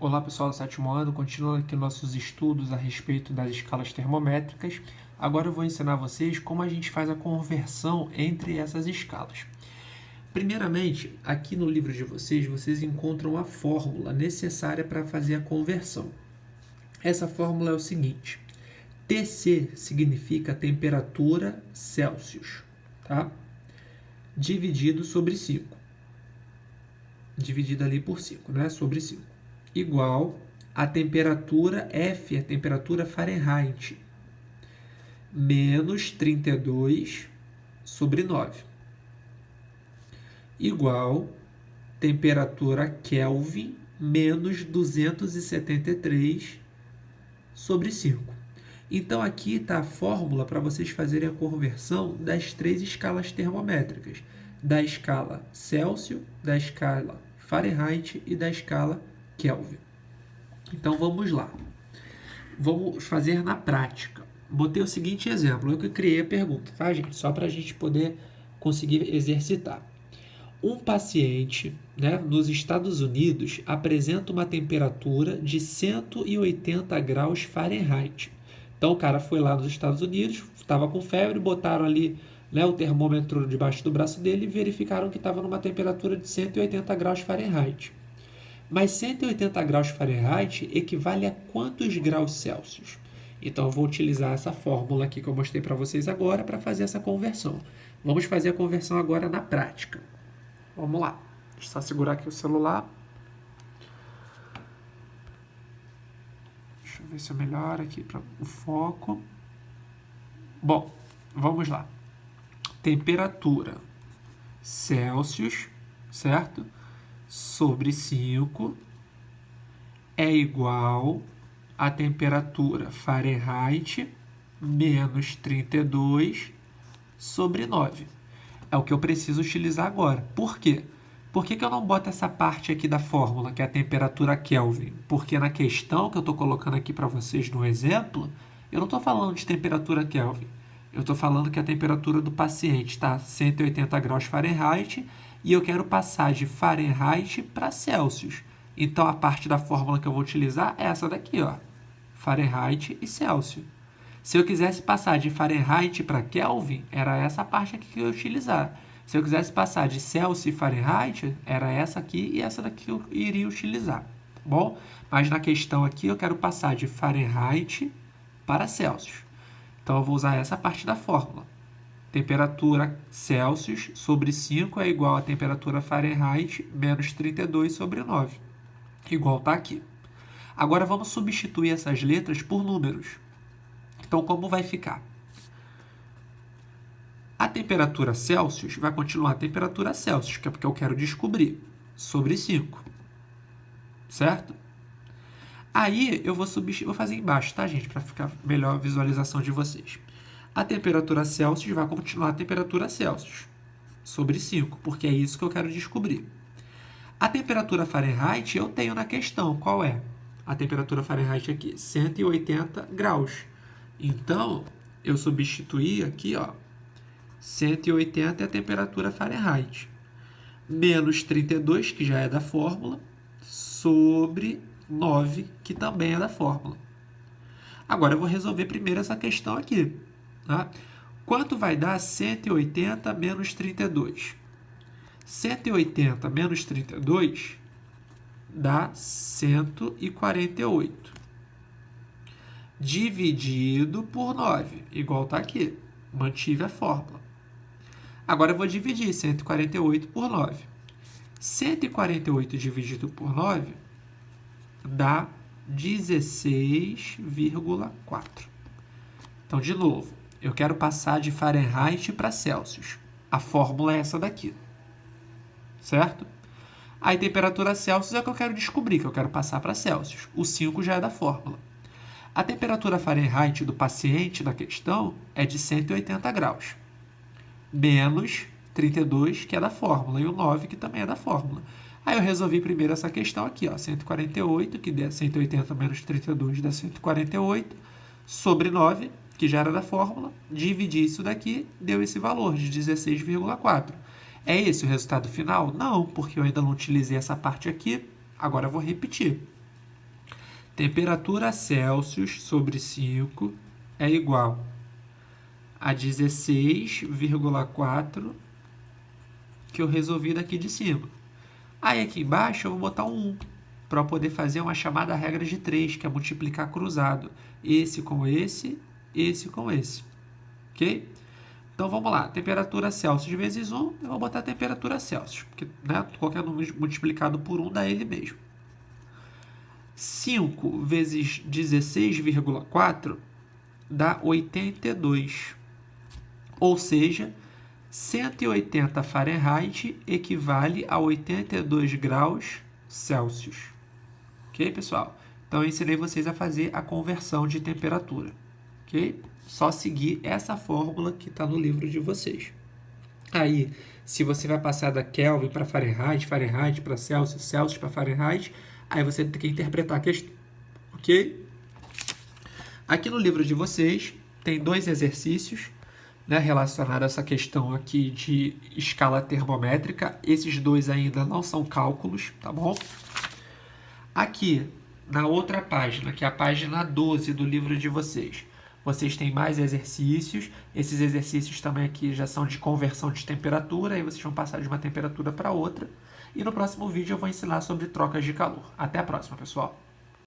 Olá pessoal do sétimo ano, continuando aqui nossos estudos a respeito das escalas termométricas. Agora eu vou ensinar vocês como a gente faz a conversão entre essas escalas. Primeiramente, aqui no livro de vocês encontram a fórmula necessária para fazer a conversão. Essa fórmula é o seguinte: TC significa temperatura Celsius, tá? Dividido sobre 5. Dividido ali por 5, né? Sobre 5. Igual a temperatura F, a temperatura Fahrenheit, menos 32 sobre 9. Igual temperatura Kelvin, menos 273 sobre 5. Então, aqui está a fórmula para vocês fazerem a conversão das três escalas termométricas. Da escala Celsius, da escala Fahrenheit e da escala Kelvin. Então, vamos lá. Vamos fazer na prática. Botei o seguinte exemplo. Eu que criei a pergunta, tá, gente? Só para a gente poder conseguir exercitar. Um paciente, né, nos Estados Unidos apresenta uma temperatura de 180 graus Fahrenheit. Então, o cara foi lá nos Estados Unidos, estava com febre, botaram ali, né, o termômetro debaixo do braço dele e verificaram que estava numa temperatura de 180 graus Fahrenheit. Mas 180 graus Fahrenheit equivale a quantos graus Celsius? Então, eu vou utilizar essa fórmula aqui que eu mostrei para vocês agora para fazer essa conversão. Vamos fazer a conversão agora na prática. Vamos lá. Deixa eu só segurar aqui o celular. Deixa eu ver se eu melhoro aqui para o foco. Bom, vamos lá. Temperatura Celsius, certo? Sobre 5 é igual a temperatura Fahrenheit menos 32 sobre 9. É o que eu preciso utilizar agora. Por quê? Por que eu não boto essa parte aqui da fórmula, que é a temperatura Kelvin? Porque na questão que eu estou colocando aqui para vocês no exemplo, eu não estou falando de temperatura Kelvin. Eu estou falando que a temperatura do paciente está 180 graus Fahrenheit e eu quero passar de Fahrenheit para Celsius. Então, a parte da fórmula que eu vou utilizar é essa daqui, ó, Fahrenheit e Celsius. Se eu quisesse passar de Fahrenheit para Kelvin, era essa parte aqui que eu ia utilizar. Se eu quisesse passar de Celsius e Fahrenheit, era essa aqui e essa daqui que eu iria utilizar. Tá bom? Mas na questão aqui eu quero passar de Fahrenheit para Celsius. Então eu vou usar essa parte da fórmula. Temperatura Celsius sobre 5 é igual a temperatura Fahrenheit menos 32 sobre 9. Igual está aqui. Agora vamos substituir essas letras por números. Então, como vai ficar? A temperatura Celsius vai continuar a temperatura Celsius, que é porque eu quero descobrir, sobre 5. Certo? Aí, eu vou fazer embaixo, tá, gente? Para ficar melhor a visualização de vocês. A temperatura Celsius vai continuar a temperatura Celsius, sobre 5, porque é isso que eu quero descobrir. A temperatura Fahrenheit eu tenho na questão. Qual é? A temperatura Fahrenheit aqui, 180 graus. Então, eu substituí aqui, ó, 180 é a temperatura Fahrenheit, menos 32, que já é da fórmula, sobre 9, que também é da fórmula. Agora, eu vou resolver primeiro essa questão aqui. Tá? Quanto vai dar 180 menos 32? 180 menos 32 dá 148. Dividido por 9, igual está aqui. Mantive a fórmula. Agora eu vou dividir 148 por 9. 148 dividido por 9 dá 16,4. Então, de novo, eu quero passar de Fahrenheit para Celsius. A fórmula é essa daqui. Certo? Aí, temperatura Celsius é o que eu quero descobrir, que eu quero passar para Celsius. O 5 já é da fórmula. A temperatura Fahrenheit do paciente na questão é de 180 graus, menos 32, que é da fórmula, e o 9, que também é da fórmula. Aí eu resolvi primeiro essa questão aqui, ó, 148, que dá 180 menos 32 dá 148, sobre 9, que já era da fórmula, dividi isso daqui, deu esse valor de 16,4. É esse o resultado final? Não, porque eu ainda não utilizei essa parte aqui, agora eu vou repetir. temperatura Celsius sobre 5 é igual a 16,4 que eu resolvi daqui de cima. Aí aqui embaixo eu vou botar um 1 para poder fazer uma chamada regra de 3, que é multiplicar cruzado. Esse com esse, esse com esse. Ok? Então vamos lá. Temperatura Celsius vezes 1, eu vou botar temperatura Celsius, porque né, qualquer número multiplicado por 1 dá ele mesmo. 5 vezes 16,4 dá 82. Ou seja, 180 Fahrenheit equivale a 82 graus Celsius. Ok, pessoal? Então, eu ensinei vocês a fazer a conversão de temperatura. Ok? Só seguir essa fórmula que está no livro de vocês. Aí, se você vai passar da Kelvin para Fahrenheit, Fahrenheit para Celsius, Celsius para Fahrenheit, aí você tem que interpretar a questão. Ok? Aqui no livro de vocês, tem 2 exercícios, né, relacionado a essa questão aqui de escala termométrica. Esses 2 ainda não são cálculos, tá bom? Aqui, na outra página, que é a página 12 do livro de vocês, vocês têm mais exercícios. Esses exercícios também aqui já são de conversão de temperatura, aí vocês vão passar de uma temperatura para outra. E no próximo vídeo eu vou ensinar sobre trocas de calor. Até a próxima, pessoal!